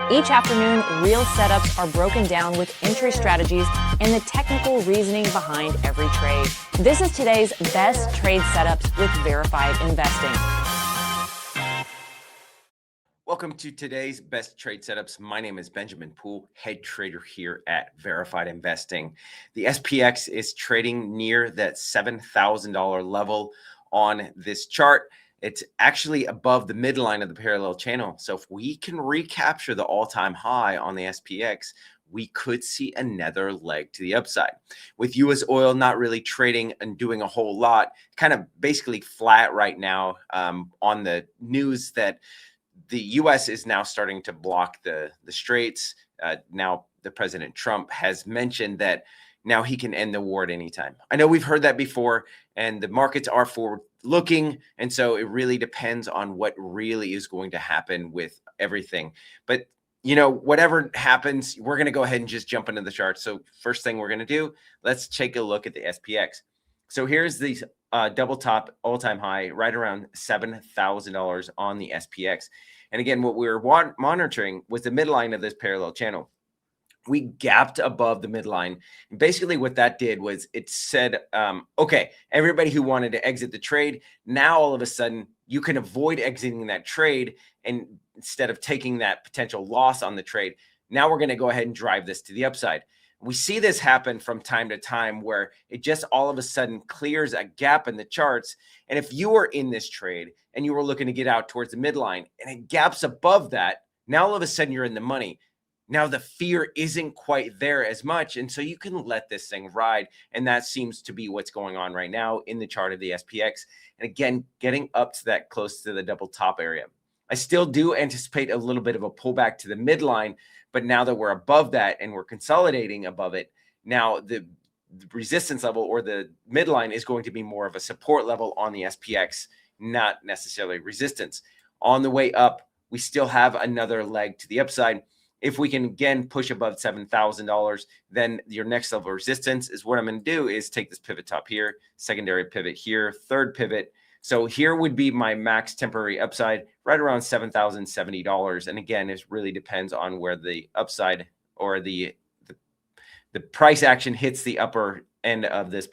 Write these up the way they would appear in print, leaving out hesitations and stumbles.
Each afternoon, real setups are broken down with entry strategies and the technical reasoning behind every trade. This is today's best trade setups with Verified Investing. Welcome to today's best trade setups. My name is Benjamin Poole, head trader here at Verified Investing. The SPX is trading near that $7,000 level on this chart. It's actually above the midline of the parallel channel. So if we can recapture the all-time high on the SPX, we could see another leg to the upside. With US oil not really trading and doing a whole lot, kind of basically flat right now on the news that the U.S. is now starting to block the Straits. Now the President Trump has mentioned that now he can end the war at any time. I know we've heard that before, and the markets are forward looking. And so it really depends on what really is going to happen with everything. But, you know, whatever happens, we're going to go ahead and just jump into the chart. So first thing we're going to do, let's take a look at the SPX. So here's the double top all-time high right around $7,000 on the SPX. And again, what we were monitoring was the midline of this parallel channel. We gapped above the midline. And basically what that did was it said, okay, everybody who wanted to exit the trade, now all of a sudden you can avoid exiting that trade. And instead of taking that potential loss on the trade, now we're going to go ahead and drive this to the upside. We see this happen from time to time where it just all of a sudden clears a gap in the charts. And if you were in this trade and you were looking to get out towards the midline and it gaps above that, now all of a sudden you're in the money. Now the fear isn't quite there as much. And so you can let this thing ride. And that seems to be what's going on right now in the chart of the SPX. And again, getting up to that close to the double top area. I still do anticipate a little bit of a pullback to the midline. But now that we're above that and we're consolidating above it, now the resistance level or the midline is going to be more of a support level on the SPX, not necessarily resistance. On the way up, we still have another leg to the upside. If we can again push above $7,000, then your next level of resistance is what I'm going to do is take this pivot top here, secondary pivot here, third pivot. So here would be my max temporary upside right around $7,070. And again, it really depends on where the upside or the price action hits the upper end of this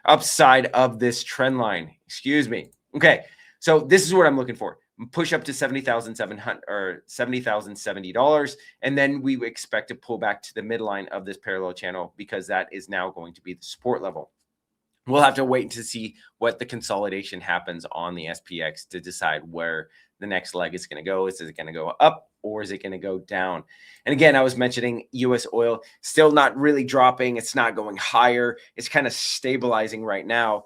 upside of this trend line. Okay. So this is what I'm looking for. Push up to $70,700 or $70,070. And then we expect to pull back to the midline of this parallel channel because that is now going to be the support level. We'll have to wait to see what the consolidation happens on the SPX to decide where the next leg is going to go. Is it going to go up or is it going to go down? And again, I was mentioning US oil still not really dropping. It's not going higher. It's kind of stabilizing right now.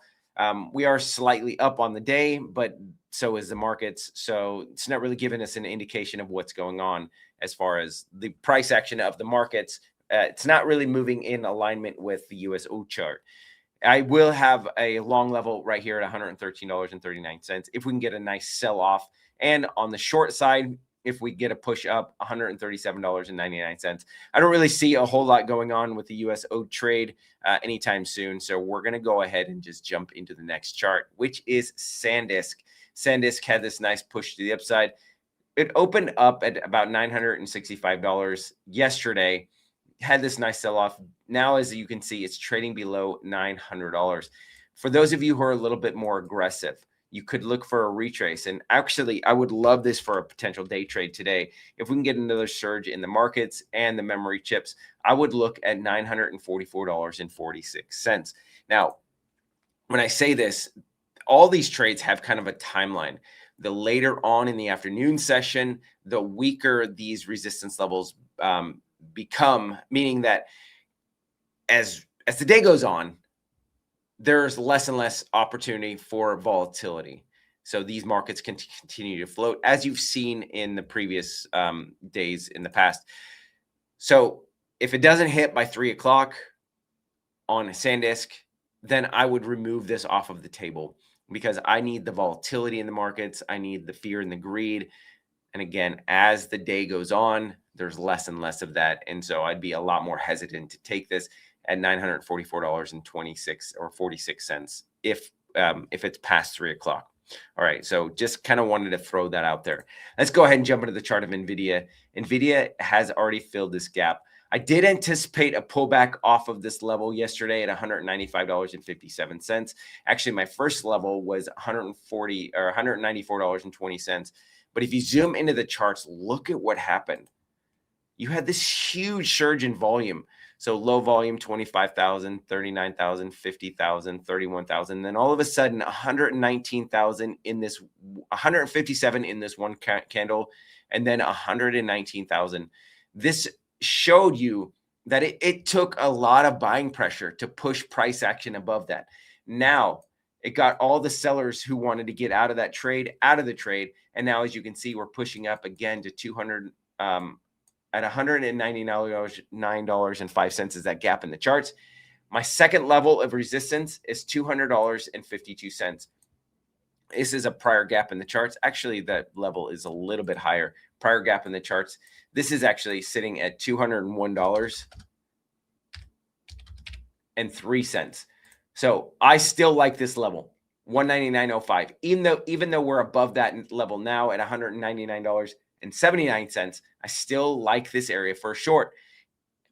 We are slightly up on the day, but so is the markets. So it's not really giving us an indication of what's going on as far as the price action of the markets. It's not really moving in alignment with the US oil chart. I will have a long level right here at $113.39 if we can get a nice sell off. And on the short side, if we get a push up, $137.99. I don't really see a whole lot going on with the US oil trade anytime soon. So we're going to go ahead and just jump into the next chart, which is SanDisk. SanDisk had this nice push to the upside. It opened up at about $965 yesterday. Had this nice sell-off. Now, as you can see, it's trading below $900. For those of you who are a little bit more aggressive, you could look for a retrace. And actually, I would love this for a potential day trade today. If we can get another surge in the markets and the memory chips, I would look at $944.46. Now, when I say this, all these trades have kind of a timeline. The later on in the afternoon session, the weaker these resistance levels become, meaning that as the day goes on, there's less and less opportunity for volatility. So these markets can continue to float, as you've seen in the previous days in the past. So if it doesn't hit by 3 o'clock on SanDisk, then I would remove this off of the table because I need the volatility in the markets. I need the fear and the greed. And again, as the day goes on, there's less and less of that. And so I'd be a lot more hesitant to take this at $944.26 or 46 cents if it's past 3 o'clock. All right, so just kind of wanted to throw that out there. Let's go ahead and jump into the chart of NVIDIA. NVIDIA has already filled this gap. I did anticipate a pullback off of this level yesterday at $195.57. Actually, my first level was $140 or $194.20. But if you zoom into the charts, look at what happened. You had this huge surge in volume. So low volume, 25,000, 39,000, 50,000, 31,000. Then all of a sudden, 119,000 in this, 157 in this one candle, and then 119,000. This showed you that it took a lot of buying pressure to push price action above that. Now, it got all the sellers who wanted to get out of that trade out of the trade. And now, as you can see, we're pushing up again to 200, at $199.05 is that gap in the charts. My second level of resistance is $200.52. This is a prior gap in the charts. Actually, that level is a little bit higher. Prior gap in the charts. This is actually sitting at $201.03. So I still like this level, $199.05. Even though we're above that level now at $199.79, I still like this area for a short.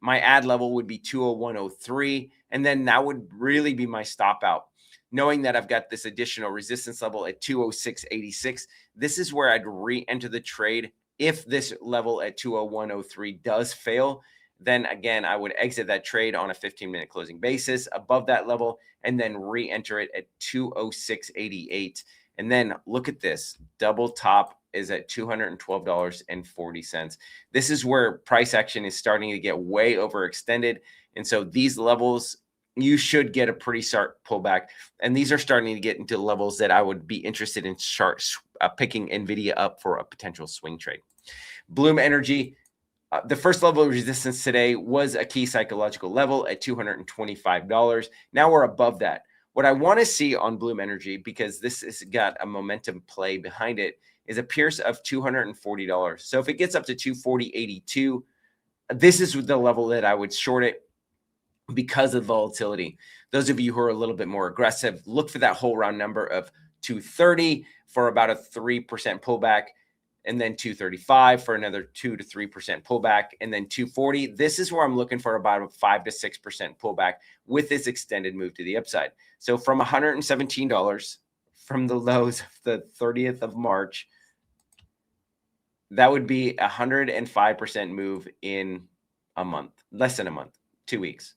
My add level would be 201.03, and then that would really be my stop out. Knowing that I've got this additional resistance level at 206.86, this is where I'd re-enter the trade. If this level at 201.03 does fail, then again, I would exit that trade on a 15-minute closing basis above that level and then re-enter it at 206.88. And then look at this, double top is at $212.40. This is where price action is starting to get way overextended. And so these levels, you should get a pretty sharp pullback. And these are starting to get into levels that I would be interested in picking NVIDIA up for a potential swing trade. Bloom Energy, the first level of resistance today was a key psychological level at $225. Now we're above that. What I want to see on Bloom Energy, because this has got a momentum play behind it, is a pierce of $240. So if it gets up to 240.82, this is the level that I would short it because of volatility. Those of you who are a little bit more aggressive, look for that whole round number of 230 for about a 3% pullback, and then 235 for another 2 to 3% pullback, and then 240. This is where I'm looking for about a 5 to 6% pullback with this extended move to the upside. So from $117 from the lows of the 30th of March, that would be 105% move in a month, less than a month, 2 weeks.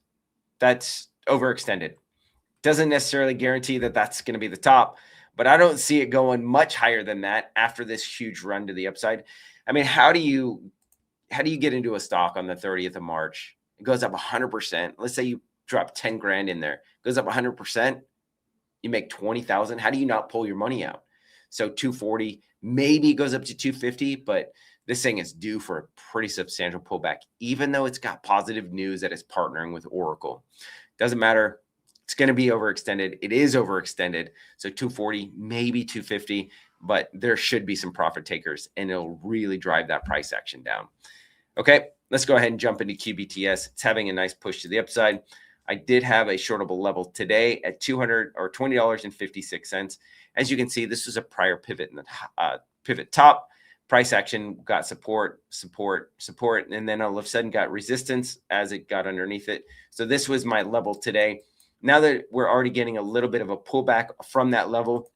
That's overextended. Doesn't necessarily guarantee that that's going to be the top, but I don't see it going much higher than that after this huge run to the upside. I mean, how do you get into a stock on the 30th of March? It goes up 100%. Let's say you drop 10 grand in there, it goes up 100%. You make 20,000. How do you not pull your money out? So 240, maybe it goes up to 250, but this thing is due for a pretty substantial pullback, even though it's got positive news that it's partnering with Oracle. Doesn't matter. It's going to be overextended. It is overextended. So 240, maybe 250, but there should be some profit takers, and it'll really drive that price action down. Okay, let's go ahead and jump into QBTS. It's having a nice push to the upside. I did have a shortable level today at $20.56. As you can see, this was a prior pivot in the pivot top. Price action got support, and then all of a sudden got resistance as it got underneath it. So this was my level today. Now that we're already getting a little bit of a pullback from that level,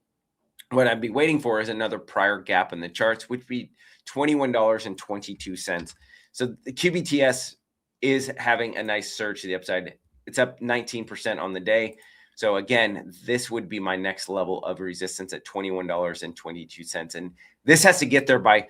what I'd be waiting for is another prior gap in the charts, which would be $21.22. So the QBTS is having a nice surge to the upside. It's up 19% on the day. So again, this would be my next level of resistance at $21.22. And this has to get there by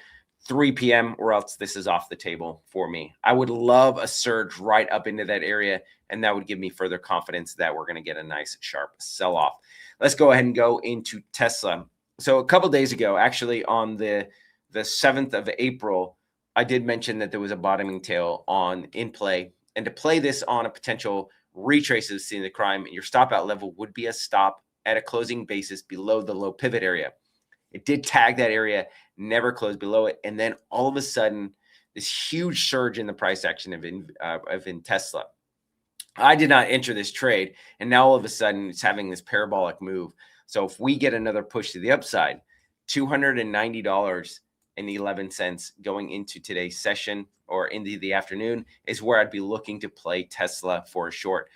3 p.m. or else this is off the table for me. I would love a surge right up into that area, and that would give me further confidence that we're going to get a nice sharp sell-off. Let's go ahead and go into Tesla. So a couple days ago, actually on the 7th of April, I did mention that there was a bottoming tail in play. And to play this on a potential retrace of the scene of the crime, your stop out level would be a stop at a closing basis below the low pivot area. It did tag that area, never closed below it. And then all of a sudden, this huge surge in the price action of Tesla. I did not enter this trade, and now all of a sudden it's having this parabolic move. So if we get another push to the upside, $290.11 going into today's session or into the afternoon is where I'd be looking to play Tesla for a short.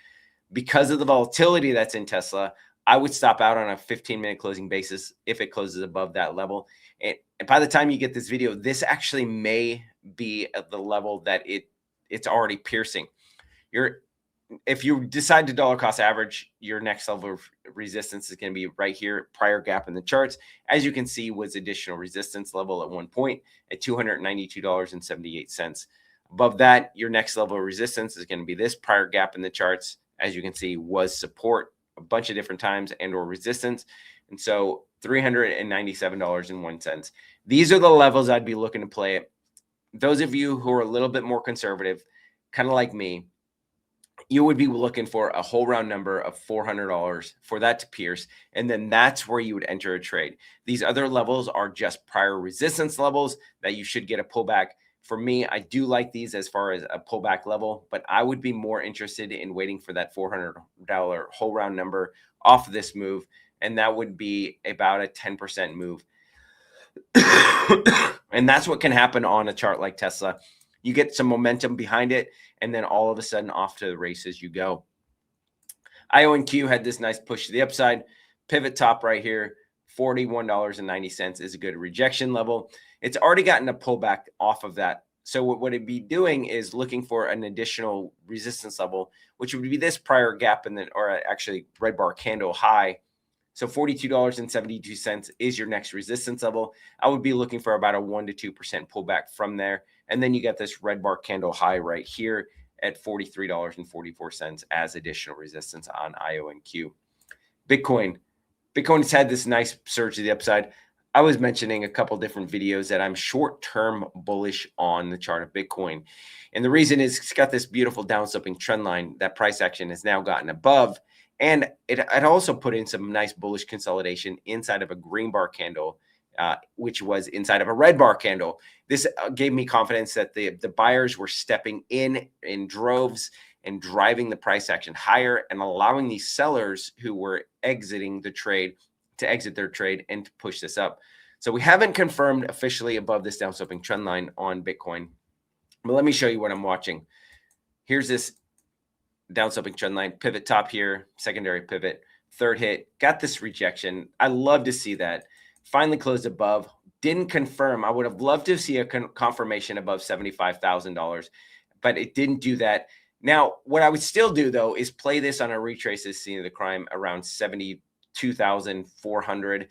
Because of the volatility that's in Tesla, I would stop out on a 15-minute closing basis if it closes above that level. And by the time you get this video, this actually may be at the level that it's already piercing. If you decide to dollar cost average, your next level of resistance is going to be right here, prior gap in the charts. As you can see, was additional resistance level at one point at $292.78. Above that, your next level of resistance is going to be this prior gap in the charts. As you can see, was support a bunch of different times and or resistance. And so $397.01. These are the levels I'd be looking to play it. Those of you who are a little bit more conservative, kind of like me, you would be looking for a whole round number of $400 for that to pierce. And then that's where you would enter a trade. These other levels are just prior resistance levels that you should get a pullback. For me, I do like these as far as a pullback level, but I would be more interested in waiting for that $400 whole round number off of this move. And that would be about a 10% move. And that's what can happen on a chart like Tesla. You get some momentum behind it, and then all of a sudden off to the races you go. IONQ had this nice push to the upside. Pivot top right here, $41.90 is a good rejection level. It's already gotten a pullback off of that. So what it'd be doing is looking for an additional resistance level, which would be this prior gap in the, or actually red bar candle high. So $42.72 is your next resistance level. I would be looking for about a 1 to 2% pullback from there. And then you get this red bar candle high right here at $43.44 as additional resistance on IONQ. Bitcoin has had this nice surge to the upside. I was mentioning a couple different videos that I'm short-term bullish on the chart of Bitcoin. And the reason is it's got this beautiful downsloping trend line that price action has now gotten above. And it also put in some nice bullish consolidation inside of a green bar candle, which was inside of a red bar candle. This gave me confidence that the buyers were stepping in droves and driving the price action higher and allowing these sellers who were exiting the trade to exit their trade and to push this up. So we haven't confirmed officially above this downsloping trend line on Bitcoin, but let me show you what I'm watching. Here's this downsloping trend line, pivot top here, secondary pivot, third hit, got this rejection. I love to see that. Finally closed above, didn't confirm. I would have loved to see a confirmation above $75,000, but it didn't do that. Now, what I would still do though is play this on a retrace as scene of the crime around 72,400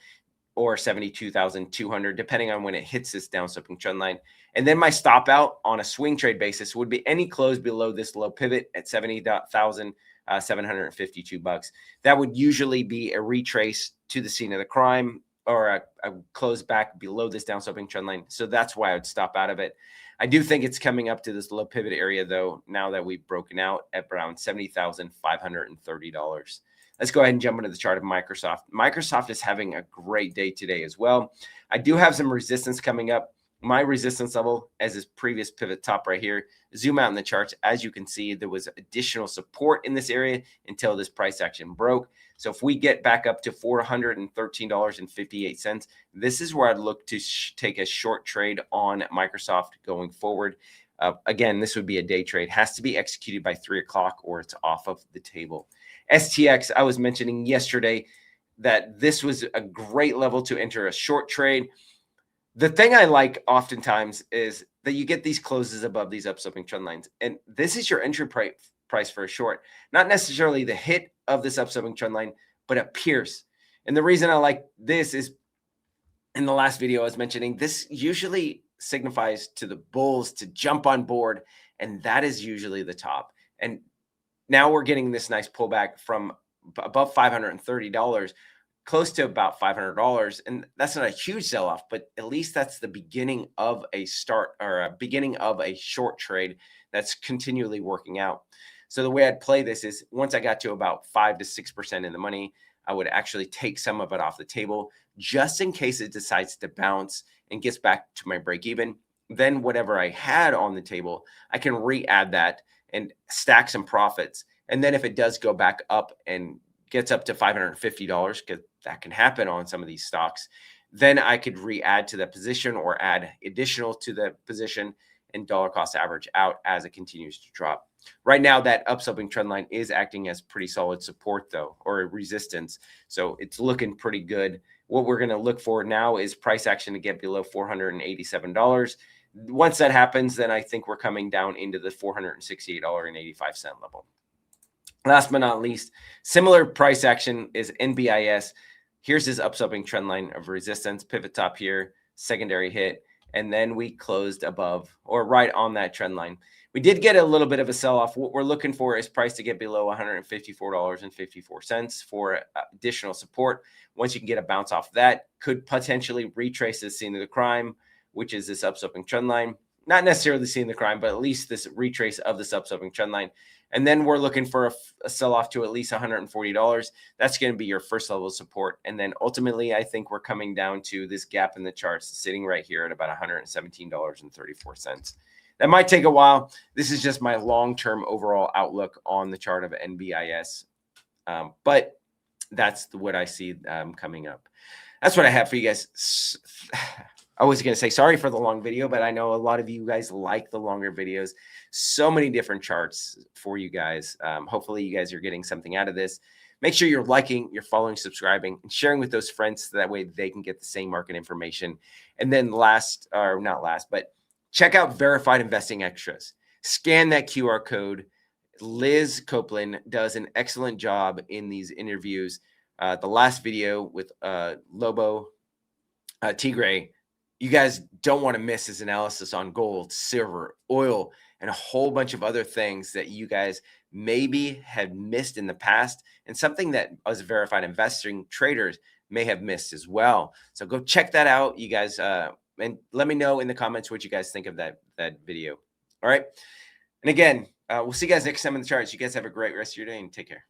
or 72,200, depending on when it hits this downsloping trend line. And then my stop out on a swing trade basis would be any close below this low pivot at 70,752 bucks. That would usually be a retrace to the scene of the crime or a close back below this downsloping trend line. So that's why I would stop out of it. I do think it's coming up to this low pivot area though, now that we've broken out at around $70,530. Let's go ahead and jump into the chart of Microsoft. Microsoft is having a great day today as well. I do have some resistance coming up. My resistance level as this previous pivot top right here. Zoom out in the charts. As you can see, there was additional support in this area until this price action broke. So if we get back up to $413.58, this is where I'd look to take a short trade on Microsoft going forward. Again, this would be a day trade. Has to be executed by 3 o'clock or it's off of the table. STX, I was mentioning yesterday that this was a great level to enter a short trade. The thing I like oftentimes is that you get these closes above these upsloping trend lines. And this is your entry price for a short. Not necessarily the hit of this upsloping trend line, but a pierce. And the reason I like this is in the last video I was mentioning, this usually signifies to the bulls to jump on board. And that is usually the top. And now we're getting this nice pullback from above $530, close to about $500. And that's not a huge sell-off, but at least that's the beginning of a start or a beginning of a short trade that's continually working out. So the way I'd play this is once I got to about 5 to 6% in the money, I would actually take some of it off the table just in case it decides to bounce and gets back to my break even. Then whatever I had on the table, I can re-add that and stack some profits. And then if it does go back up and gets up to $550, because that can happen on some of these stocks, then I could re-add to the position or add additional to the position and dollar cost average out as it continues to drop. Right now, that upsloping trend line is acting as pretty solid support, though, or resistance. So it's looking pretty good. What we're going to look for now is price action to get below $487. Once that happens, then I think we're coming down into the $468.85 level. Last but not least, similar price action is NBIS. Here's this upsloping trend line of resistance, pivot top here, secondary hit, and then we closed above or right on that trend line. We did get a little bit of a sell-off. What we're looking for is price to get below $154.54 for additional support. Once you can get a bounce off that, could potentially retrace the scene of the crime, which is this upsloping trend line. Not necessarily seeing the crime, but at least this retrace of this upsloping trend line. And then we're looking for a sell-off to at least $140. That's going to be your first level of support. And then ultimately, I think we're coming down to this gap in the charts sitting right here at about $117.34. That might take a while. This is just my long-term overall outlook on the chart of NBIS. But that's what I see coming up. That's what I have for you guys. I was going to say sorry for the long video, but I know a lot of you guys like the longer videos. So many different charts for you guys. Hopefully you guys are getting something out of this. Make sure you're liking, you're following, subscribing, and sharing with those friends so that way they can get the same market information. And then last, or not last, but check out Verified Investing Extras. Scan that QR code. Liz Copeland does an excellent job in these interviews. The last video with Lobo Tigre, you guys don't want to miss his analysis on gold, silver, oil, and a whole bunch of other things that you guys maybe have missed in the past, and something that us verified investing traders may have missed as well. So go check that out, you guys, and let me know in the comments what you guys think of that video. All right. And again, we'll see you guys next time in the charts. You guys have a great rest of your day and take care.